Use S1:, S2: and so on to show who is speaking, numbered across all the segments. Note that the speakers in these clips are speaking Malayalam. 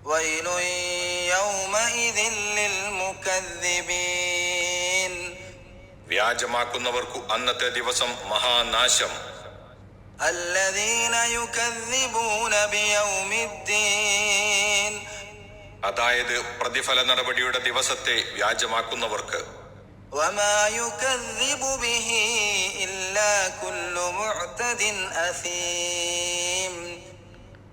S1: ويل يومئذ للمكذبين.
S2: വ്യാജമാക്കുന്നവർക്കു അന്നത്തെ ദിവസം മഹാനാശം.
S1: الذين يكذبون بيوم الدين.
S2: അതായത് പ്രതിഫല നടപടിയുടെ ദിവസത്തെ വ്യാജമാക്കുന്നവർക്ക്.
S1: وما يكذب به إلا كل معتد أثيم.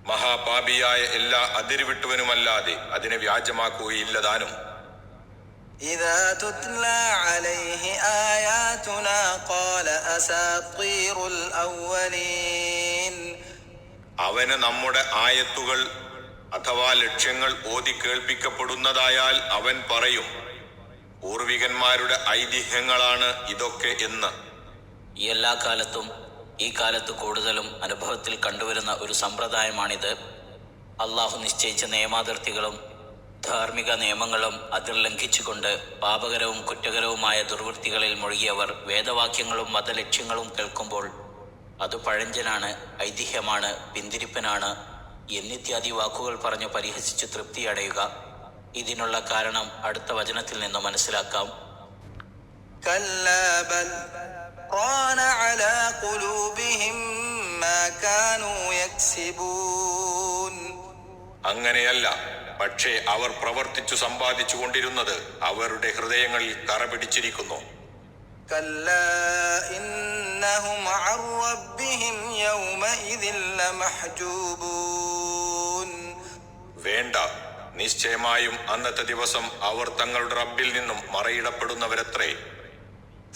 S2: മഹാപാപിയായ എല്ലാ അതിരുവിട്ടുവനുമല്ലാതെ അതിനെ വ്യാജമാക്കുകയില്ലതാനും.
S1: إذا تتلى عليه آياتنا قال أساطير الأولين.
S2: അവന് നമ്മുടെ ആയത്തുകൾ അഥവാ ലക്ഷ്യങ്ങൾ ഓതി കേൾപ്പിക്കപ്പെടുന്നതായാൽ അവൻ പറയും, പൂർവികന്മാരുടെ ഐതിഹ്യങ്ങളാണ് ഇതൊക്കെ എന്ന്.
S3: ഈ എല്ലാ കാലത്തും ഈ കാലത്ത് കൂടുതലും അനുഭവത്തിൽ കണ്ടുവരുന്ന ഒരു സമ്പ്രദായമാണിത്. അള്ളാഹു നിശ്ചയിച്ച നിയമാതിർത്തികളും ധാർമ്മിക നിയമങ്ങളും അതിർ ലംഘിച്ചുകൊണ്ട് പാപകരവും കുറ്റകരവുമായ ദുർവൃത്തികളിൽ മുഴുകിയവർ വേദവാക്യങ്ങളും മതലക്ഷ്യങ്ങളും കേൾക്കുമ്പോൾ അത് പഴഞ്ചനാണ്, ഐതിഹ്യമാണ്, പിന്തിരിപ്പനാണ് എന്നിത്യാദി വാക്കുകൾ പറഞ്ഞു പരിഹസിച്ച് തൃപ്തിയടയുക. ഇതിനുള്ള കാരണം അടുത്ത വചനത്തിൽ നിന്ന് മനസ്സിലാക്കാം.
S1: كلا بل ران على قلوبهم ما كانوا يكسبون.
S2: അങ്ങനെയല്ല, പക്ഷേ അവർ പ്രവർത്തിച്ചു സമ്പാദിച്ചു കൊണ്ടിരുന്നത് അവരുടെ ഹൃദയങ്ങളിൽ കറ പിടിച്ചിരിക്കുന്നു.
S1: كلا إنهم عن ربهم يومئذ لمحجوبون.
S2: വേണ്ട, നിശ്ചയമായും അന്നത്തെ ദിവസം അവർ തങ്ങളുടെ റബ്ബിൽ നിന്നും മറയിടപ്പെടുന്നവരത്രേ.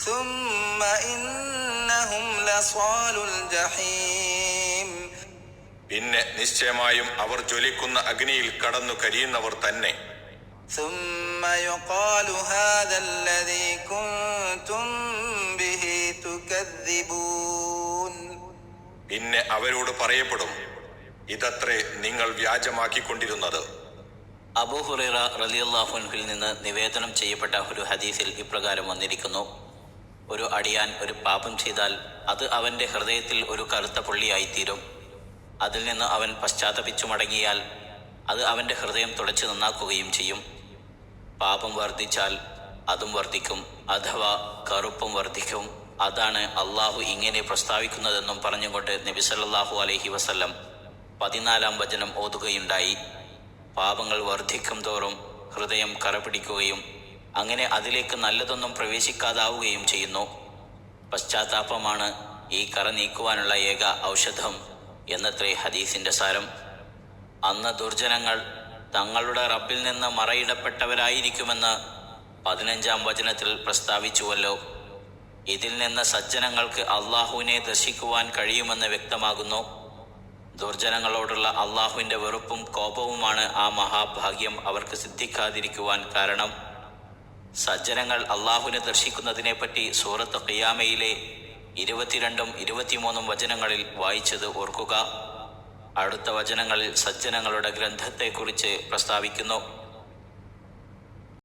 S1: ثم إنهم لصالو الجحيم.
S2: പിന്നെ നിശ്ചയമായും അവർ ജ്വലിക്കുന്ന അഗ്നിയിൽ കടന്നു കരിയുന്നവർ തന്നെ.
S1: ثم يقال هذا الذي كنتم به تكذبون.
S2: പിന്നെ അവരോട് പറയപ്പെടും, ഇതത്രേ നിങ്ങൾ വ്യാജമാക്കിക്കൊണ്ടിരുന്നത്.
S3: അബൂ ഹുറൈറ റളിയല്ലാഹു അൻഹുവിൽ നിന്ന് നിവേദനം ചെയ്യപ്പെട്ട ഒരു ഹദീസിൽ ഇപ്രകാരം വന്നിരിക്കുന്നു: ഒരു അടിയാൻ ഒരു പാപം ചെയ്താൽ അത് അവൻ്റെ ഹൃദയത്തിൽ ഒരു കറുത്ത പുള്ളിയായിത്തീരും. അതിൽ നിന്ന് അവൻ പശ്ചാത്തപിച്ചു മടങ്ങിയാൽ അത് അവൻ്റെ ഹൃദയം തുടച്ച് നന്നാക്കുകയും ചെയ്യും. പാപം വർദ്ധിച്ചാൽ അതും വർദ്ധിക്കും, അഥവാ കറുപ്പും വർദ്ധിക്കും. അതാണ് അള്ളാഹു ഇങ്ങനെ പ്രസ്താവിക്കുന്നതെന്നും പറഞ്ഞുകൊണ്ട് നബി സല്ലല്ലാഹു അലൈഹി വസല്ലം 14-ാം വചനം ഓതുകയുണ്ടായി. പാപങ്ങൾ വർദ്ധിക്കും തോറും ഹൃദയം കറപിടിക്കുകയും അങ്ങനെ അതിലേക്ക് നല്ലതൊന്നും പ്രവേശിക്കാതാവുകയും ചെയ്യുന്നു. പശ്ചാത്താപമാണ് ഈ കറ നീക്കുവാനുള്ള ഏക ഔഷധം എന്നത്രേ ഹദീസിൻ്റെ സാരം. അന്ന് ദുർജനങ്ങൾ തങ്ങളുടെ റബ്ബിൽ നിന്ന് മറയിടപ്പെട്ടവരായിരിക്കുമെന്ന് 15-ാം വചനത്തിൽ പ്രസ്താവിച്ചുവല്ലോ. ഇതിൽ നിന്ന് സജ്ജനങ്ങൾക്ക് അള്ളാഹുവിനെ ദർശിക്കുവാൻ കഴിയുമെന്ന് വ്യക്തമാകുന്നു. ദുർജനങ്ങളോടുള്ള അള്ളാഹുവിൻ്റെ വെറുപ്പും കോപവുമാണ് ആ മഹാഭാഗ്യം അവർക്ക് സിദ്ധിക്കാതിരിക്കുവാൻ കാരണം. സജ്ജനങ്ങൾ അള്ളാഹുവിനെ ദർശിക്കുന്നതിനെപ്പറ്റി സൂറത്ത് ഖിയാമയിലെ 22-ഉം 23-ഉം വചനങ്ങളിൽ വായിച്ചത് ഓർക്കുക. അടുത്ത വചനങ്ങളിൽ സജ്ജനങ്ങളുടെ ഗ്രന്ഥത്തെക്കുറിച്ച് പ്രസ്താവിക്കുന്നു.